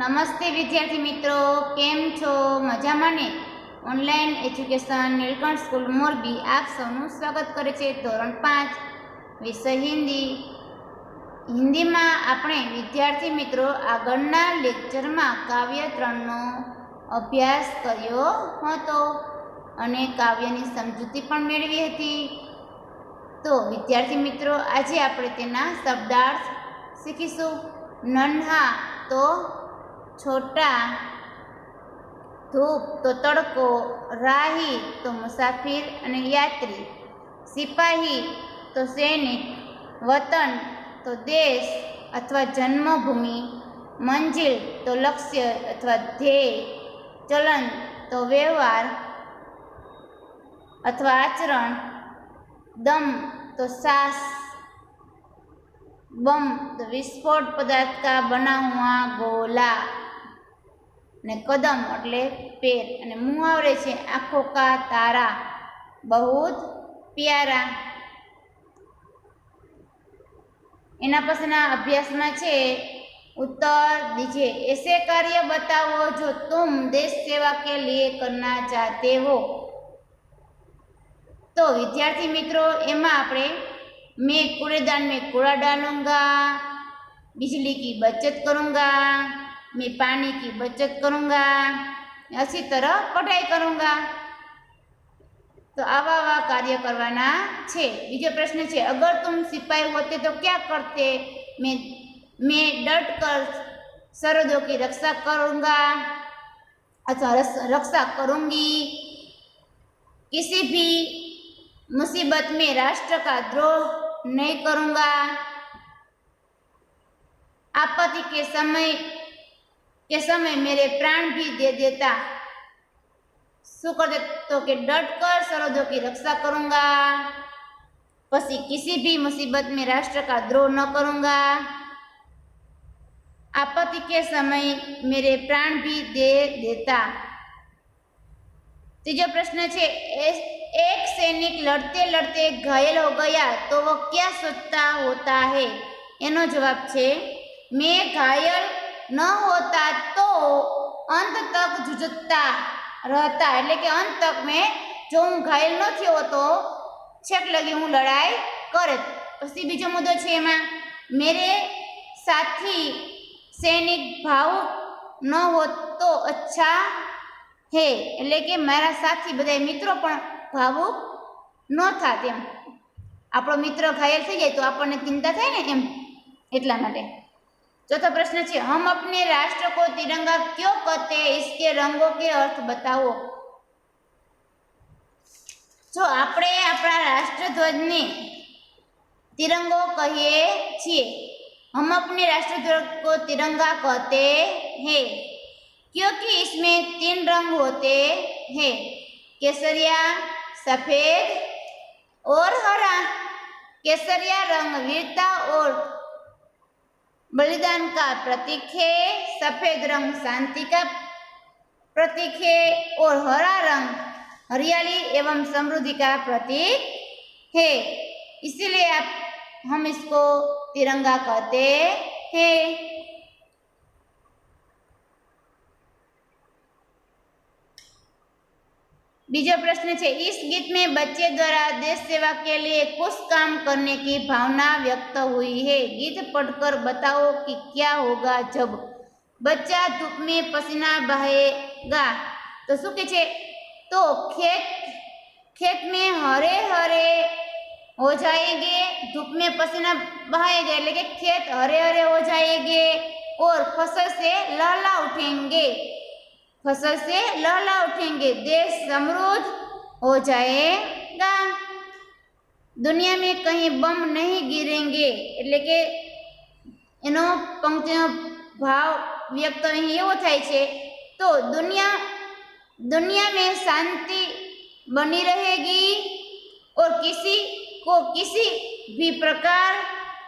નમસ્તે વિદ્યાર્થી મિત્રો, કેમ છો? મજામાં ને? Online education Neelkanth school Morbi આપ સૌનું સ્વાગત કરે છે. ધોરણ 5 વિષય હિન્દી. હિન્દીમાં આપણે વિદ્યાર્થી મિત્રો આગળના લેક્ચરમાં કાવ્ય 3નો અભ્યાસ કર્યો હતો અને કાવ્યની સમજૂતી પણ મેળવી હતી. તો વિદ્યાર્થી મિત્રો આજે આપણે તેના શબ્દાર્થ શીખીશું. નન્હા તો छोटा, धूप तो तड़को, राही तो मुसाफिर अने यात्री, सिपाही तो सैनिक, वतन तो देश अथवा जन्मभूमि, मंजिल तो लक्ष्य अथवा ध्येय, चलन तो व्यवहार अथवा आचरण, दम तो सांस, बम तो विस्फोट पदार्थ का बना हुआ गोला, ने कदम એટલે પેર અને મુહાવરે છે આંખો કા તારા, બહુત પ્યારા. એના પછીના અભ્યાસમાં છે उत्तर दीजिए, ऐसे कार्य बताओ जो तुम देश सेवा के लिए करना चाहते हो. तो विद्यार्थी मित्रों एમાં આપણે मैं कूड़ेदान में कूड़ा डालूंगा, बिजली की बचत करूंगा, मैं पानी की बचत करूंगा, इसी तरह पढ़ाई करूंगा. तो आवा कार्य करवाना छे. बीजो प्रश्न है, अगर तुम सिपाही होते तो क्या करते? मैं डट कर सरहदों की रक्षा करूंगा अथवा रक्षा करूंगी, किसी भी मुसीबत में राष्ट्र का द्रोह नहीं करूंगा, आपत्ति के समय मेरे प्राण भी दे देता. शू कर दे तो कि डट कर सरहदों की रक्षा करूंगा, पसी किसी भी मुसीबत में राष्ट्र का द्रोह न करूंगा, आपत्ति के समय मेरे प्राण भी दे देता. तीजो प्रश्न है, एक सैनिक लड़ते लड़ते घायल हो गया तो वह क्या सोचता होता है? एनो जवाब है, मैं घायल न होता तो अंत तक जूझता रहता. એટલે કે અંત તક મેં જો હું ઘાયલ ન થયો તો છેક લગી હું લડાઈ કરે. પછી બીજો મુદ્દો છે એમાં, मेरे साथी सैनिक भावुक न हो तो अच्छा है. એટલે કે મારા સાથી બધા મિત્રો પણ ભાવુક ન થાત એમ. આપણો મિત્ર ઘાયલ થઈ જાય તો આપણને ચિંતા થાય ને એમ, એટલા માટે. चौथा प्रश्न है, हम अपने राष्ट्र को तिरंगा क्यों कहते हैं? इसके रंगों के अर्थ बताओ. जो આપણે આપણા રાષ્ટ્રધ્વજને तिरंगो कहिए છીએ. हम अपने राष्ट्रध्वज को तिरंगा कहते हैं क्योंकि इसमें 3 रंग होते हैं, केसरिया, सफेद और हरा. केसरिया रंग वीरता और बलिदान का प्रतीक है, सफेद रंग शांति का प्रतीक है और हरा रंग हरियाली एवं समृद्धि का प्रतीक है. इसीलिए हम इसको तिरंगा कहते हैं. बीजो प्रश्न है, इस गीत में बच्चे द्वारा देश सेवा के लिए कुछ काम करने की भावना व्यक्त हुई है. गीत पढ़कर बताओ कि क्या होगा जब बच्चा धूप में पसीना बहाएगा. तो शू कहे, तो खेत में हरे हरे हो जाएंगे. धूप में पसीना बहाएगा એટલે કે खेत हरे हरे हो जाएंगे और फसल से लहला उठेंगे. फसल से लहला उठेंगे, देश समृद्ध हो जाएगा. दुनिया में कहीं बम नहीं गिरेंगे. એટલે કે એનો પંક્તિનો ભાવ વ્યક્ત અહીં એવો થાય છે, તો दुनिया में शांति बनी रहेगी और किसी को किसी भी प्रकार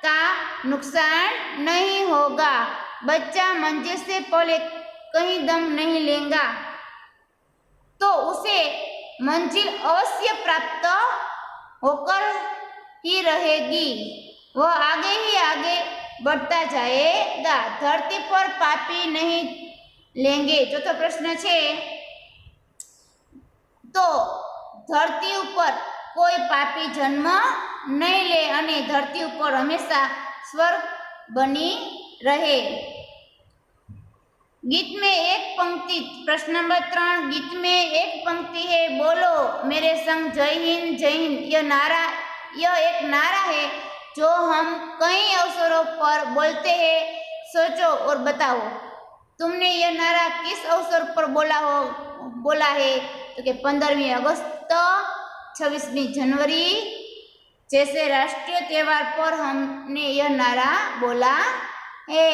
का नुकसान नहीं होगा. बच्चा मंजिल से पहले कहीं दम नहीं लेगा तो उसे मंजिल अवश्य प्राप्त होकर ही रहेगी. वह आगे ही आगे बढ़ता जाएगा। धरती पर पापी नहीं लेंगे। चौथो प्रश्न है, तो धरती ऊपर कोई पापी जन्म नहीं ले अने धरती ऊपर हमेशा स्वर्ग बनी रहे। गीत में एक पंक्ति, प्रश्न नंबर 3, गीत में एक पंक्ति है, बोलो मेरे संग जय हिंद जय हिंद। यह एक नारा है जो हम कई अवसरों पर बोलते हैं। सोचो और बताओ, तुमने यह नारा किस अवसर पर बोला है? तो कि 15वीं अगस्त, 26वीं जनवरी जैसे राष्ट्रीय त्यौहार पर हमने यह नारा बोला है।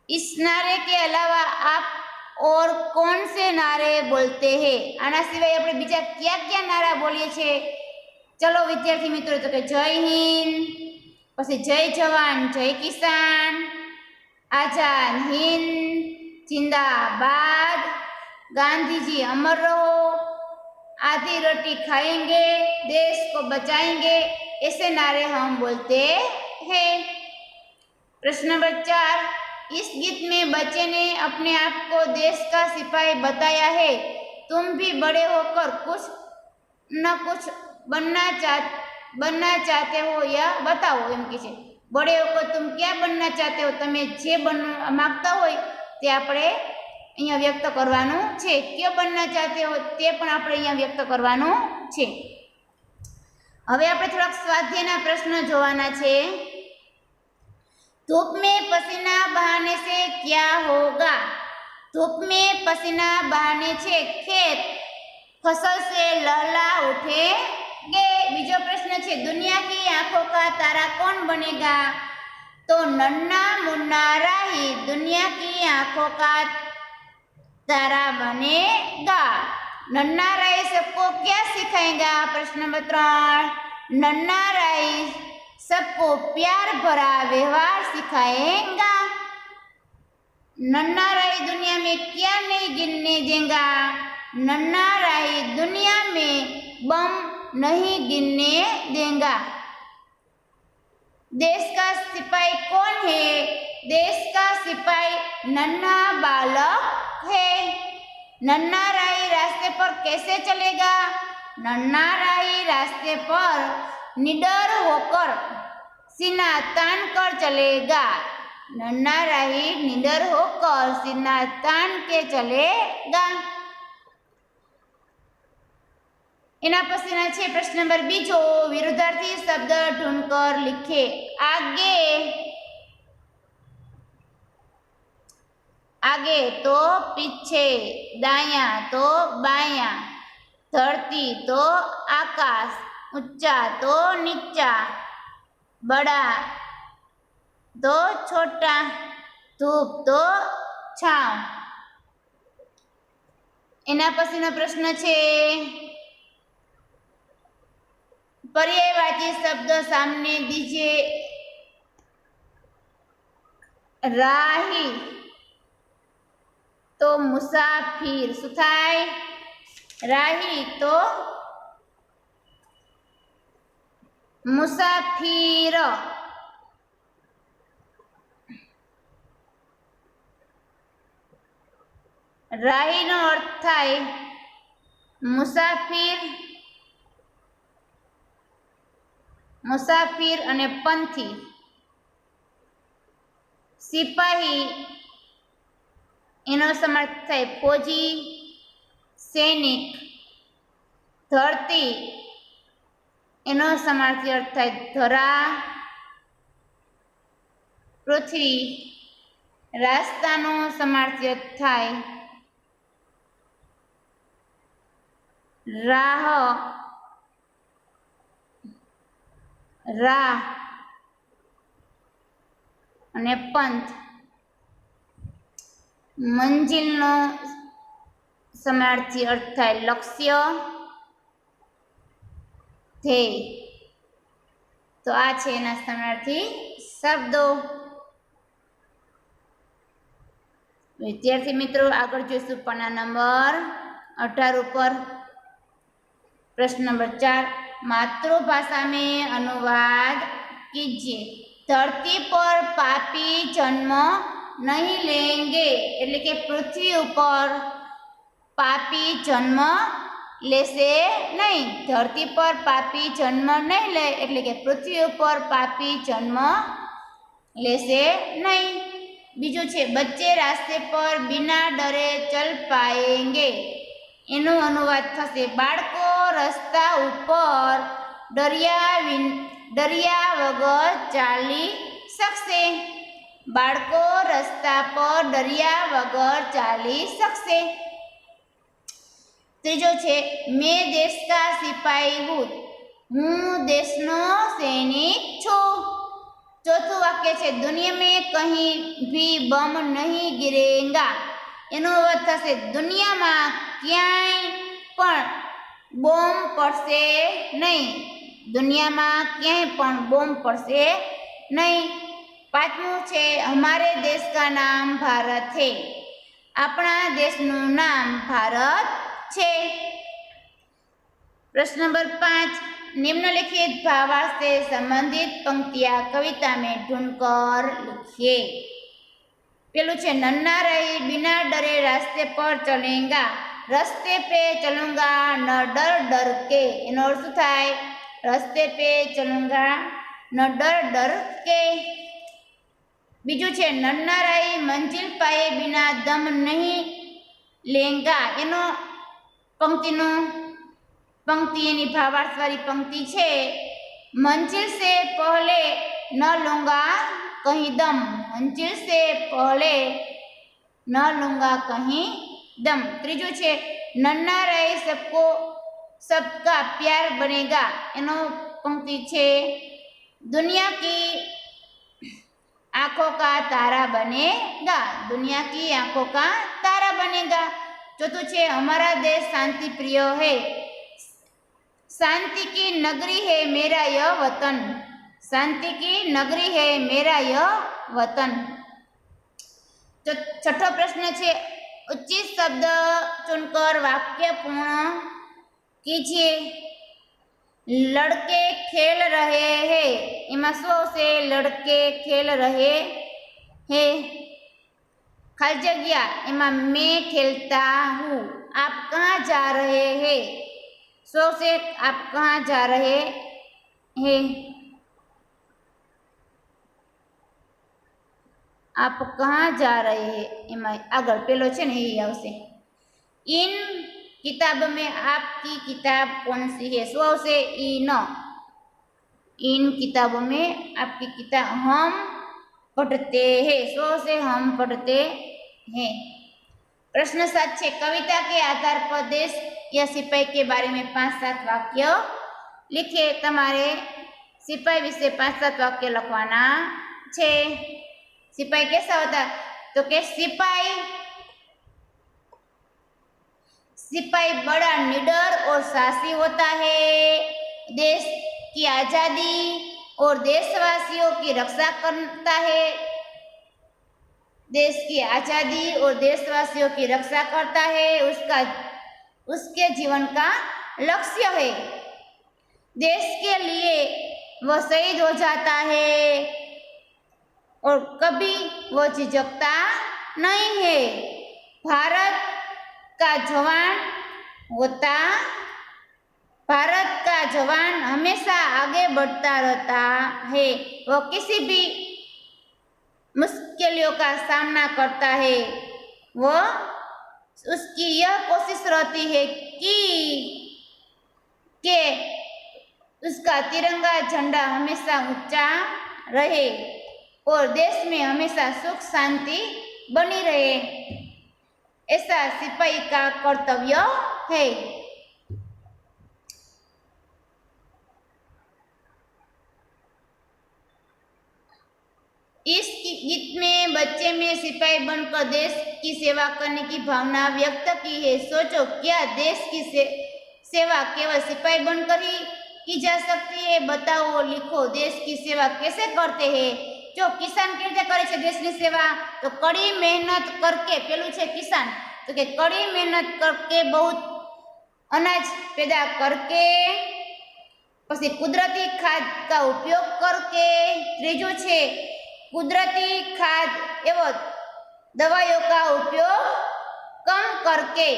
इस नारे के अलावा आप और कौन से नारे बोलते हैं? आना सिवाय આપણે બીજા क्या नारा बोलीए छे? चलो विद्यार्थी मित्रों, तो कि जय हिंद, પછી जय जवान जय किसान, आजाद हिंद जिंदाबाद, गांधी जी अमर रहो, आधी रोटी खाएंगे देश को बचाएंगे, ऐसे नारे हम बोलते हैं। प्रश्न नंबर 4, इस गीत में बच्चे ने अपने आप को देश का सिपाही बताया है। तुम भी बड़े होकर कुछ न कुछ बनना चाहते हो या बताओ। एम के छे बड़े होकर तुम क्या बनना चाहते हो? तमे जे बनवा मागता होय ते आपणे अहींया व्यक्त करवानुं छे। क्या बनना चाहते हो ते पण आपणे अहींया व्यक्त करवानुं छे। हवे आपणे थोड़ाक स्वाध्यायना प्रश्न जोवाना छे। धूप में पसीना बहाने से क्या होगा? धूप में पसीना बहाने से खेत फसल से लहला उठेंगे। बीजो प्रश्न है, दुनिया की आंखों का तारा कौन बनेगा? तो नन्ना मुन्ना राही दुनिया की आंखों का तारा बनेगा। नन्ना राही सबको क्या सिखाएगा? प्रश्न नंबर 3, नन्ना राही सबको प्यार भरा व्यवहार सिखाएगा। नन्ना राही दुनिया में क्या नहीं गिनने देगा? नन्ना राही दुनिया में बम नहीं गिनने देगा। देश का सिपाही कौन है? देश का सिपाही नन्हा बालक है। नन्हा राही रास्ते पर कैसे चलेगा? नन्हा राही रास्ते पर निडर होकर सीना तान कर चलेगा। नन्हा राही निडर होकर सीना तान के चलेगा। एना पछीना छे प्रश्न नंबर 2, विरुद्धार्थी शब्द ढूंढकर लिखे। आगे तो पीछे, दाया तो बाया, धरती तो आकाश, ऊंचा तो नीचा, बड़ा तो छोटा, धूप तो छाव। एना पछीनो प्रश्न छे, पर्यायवाची शब्द सामने दीजिए। राही तो मुसाफिर, शुं थाय? राही तो मुसाफिर। राही नो अर्थ थाय मुसाफिर अने पंथी। सिपाही एनो समार्थ थाय फौजी, सैनिक। धरती एनो समार्थी अर्थ थाय धरा, पृथ्वी। रास्तानो समार्थी अर्थ थाय राह, राह अने पंथ। मंजिलनो समार्थी अर्थ थाय लक्ष्य, ध्येय। तो आ छे एना समार्थी शब्दों। विद्यार्थी मित्रों, आगळ जोईशुं पाना नंबर 18 पर। प्रश्न नंबर 4, मातृभाषा में अनुवाद कीजिए। धरती पर पापी जन्म नहीं लेंगे એટલે કે પૃથ્વી ઉપર પાપી જન્મ લેશે નહીં. ધરતી પર પાપી જન્મ નહીં લે એટલે કે પૃથ્વી ઉપર પાપી જન્મ લેશે નહીં. બીજું છે બચ્ચે રાસ્તે પર બિના ડરે ચલ પાએંગે. એનો અનુવાદ થશે બાળકો રસ્તા ઉપર ડર્યા વગર ચાલી શકશે. બાળકો રસ્તા પર ડર્યા વગર ચાલી શકશે. ત્રીજો છે મેં દેશ કા સિપાહી હું. હું દેશનો સૈનિક છું. ચોથું વાક્ય છે દુનિયા में कहीं भी बम नहीं गिरेगा. એનો અર્થ થશે દુનિયામાં ક્યાંય પણ બોમ્બ પડશે નહીં. દુનિયામાં ક્યાંય પણ બોમ્બ પડશે નહીં. પાંચમું છે હમારે દેશ કા નામ ભારત છે. આપણા દેશનું નામ ભારત છે. प्रश्न नंबर 5 निम्नलिखित भावार्थ से संबंधित पंक्तियां कविता में ढूंढकर लिखिए. पेलू छे नन्ना रही बिना डरे रास्ते पर चलेगा. रस्ते पे चलूंगा न डर डर के. एनो अर्थ शुं थाय? रस्ते पे चलूंगा न डर डर के. बीजू छे नन्ना रही मंजिल पाए बिना दम नहीं लेगा. एनो पंक्ति यानी भावार्थ वाली पंक्ति छे मंजिल से पहले न लूंगा कहीं दम. मंजिल से पहले न लूंगा कहीं दम. त्रीजू छे नन्ना रहे सबको सबका प्यार बनेगा. एनो पंक्ति छे दुनिया की आंखों का तारा बनेगा. दुनिया की आंखों का तारा बनेगा. चौथुं छे हमारा देश शांति प्रिय है. शांति की नगरी है मेरा यह वतन. शांति की नगरी है मेरा यह वतन. छठो प्रश्न है उचित शब्द चुनकर वाक्य पूर्ण कीजिए. लड़के खेल रहे हैं. एमा शू से लड़के खेल रहे हैं. खाली जगह एमा मैं खेलता हूँ. आप कहाँ जा रहे हैं? सो से आप कहाँ जा रहे हैं? आप कहाँ जा रहे हैं एम आगर पेलो छे ने ये आवशे. इन किताब में आपकी किताब कौन सी है? सो आवशे इन. इन किताबों में आपकी किताब हम पढ़ते हैं. सो से हम पढ़ते हैं. प्रश्न 7 छे कविता के आधार पर देश या सिपाही के बारे में 5-7 वाक्य लिखे. तमारे सिपाही विषे 5-7 वाक्य लखवाना छे. सिपाही कैसा होता? तो के सिपाही बड़ा निडर और साहसी होता है. देश की आज़ादी और देशवासियों की रक्षा करता है. देश की आज़ादी और देशवासियों की रक्षा करता है. उसके जीवन का लक्ष्य है. देश के लिए वह शहीद हो जाता है और कभी वह झिझकता नहीं है. भारत का जवान हमेशा आगे बढ़ता रहता है. वह किसी भी मुश्किलों का सामना करता है. वह उसकी यह कोशिश रहती है कि उसका तिरंगा झंडा हमेशा ऊंचा रहे और देश में हमेशा सुख शांति बनी रहे. ऐसा सिपाही का कर्तव्य है. इस गीत में बच्चे में सिपाही बनकर देश की सेवा करने की भावना व्यक्त की है. सोचो क्या देश की सेवा केवल सिपाही बनकर ही की जा सकती है? बताओ, लिखो. देश की सेवा कैसे करते हैं? जो किसान के रीते करे छे देशनी सेवा तो कड़ी मेहनत करके. पेलू छे किसान तो के कड़ी मेहनत करके बहुत अनाज पैदा करके પછી કુદરતી ખાद का उपयोग करके, ત્રીજું છે કુદરતી ખાद एवं दवाइयों का उपयोग कम करके।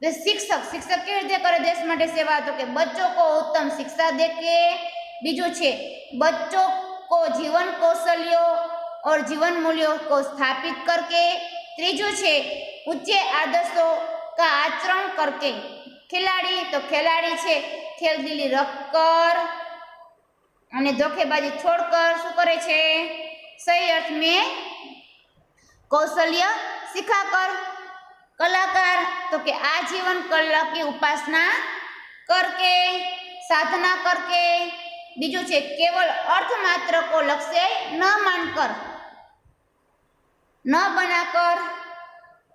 शिक्षक के रीते करे देश માટે સેવા, તો કે बच्चों को उत्तम शिक्षा देके, बीजू छे बच्चों को जीवन कौशल्यों और जीवन मूल्यों को स्थापित करके, त्रीजू छे ऊंचे आदर्शों का आचरण करके। खिलाड़ी तो खिलाड़ी छे खेलदिली रखकर અને ધોखेबाजी छोड़कर શું કરે છે? सही अर्थ में कौशल्य सिखाकर। कलाकार तो कि आजीवन कला की उपासना करके, साधना करके। बीजू छे केवल अर्थ मात्र को लक्ष्य न मानकर, न बनाकर।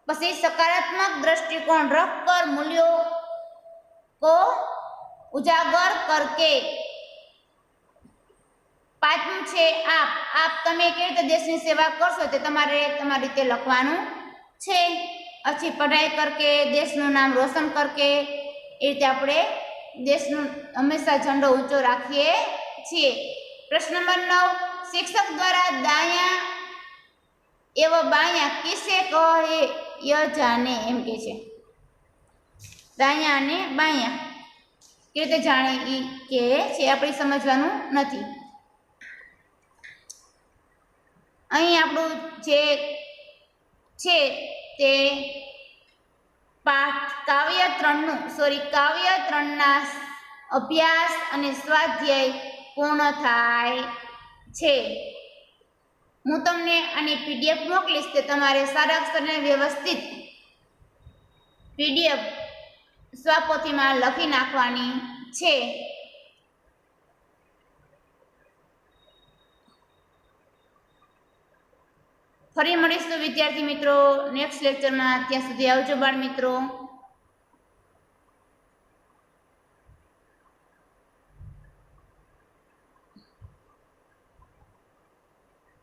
पछी सकारात्मक दृष्टिकोण रखकर मूल्यों को उजागर करके। पांचमું છે आप તમે કેવી રીતે દેશની સેવા કરશો તે તમારે તમારી રીતે લખવાનું છે। अच्छी पढ़ाई करके, देशનું નામ રોશન करके, એ રીતે આપણે દેશનું હંમેશા ઝંડો ઊંચો રાખીએ છીએ। प्रश्न नंबर 9, शिक्षक द्वारा दाया एवं बाया किसे कहे यह जाने, एम के छे। दाया ने बाया के रीते जाने ई के छे, आपणे समजवानुं नथी। અહીં આપણું જે છે તે પાઠ કાવ્ય 3ના અભ્યાસ અને સ્વાધ્યાય પૂર્ણ થાય છે। હું તમને આની પીડીએફ મોકલીશ, તે તમારે સારા અક્ષરને વ્યવસ્થિત પીડીએફ સ્વપોથીમાં લખી નાખવાની છે। ફરી મળીશું વિદ્યાર્થી મિત્રો નેક્સ્ટ લેક્ચરમાં। ત્યાં સુધી આવજો બાળ મિત્રો।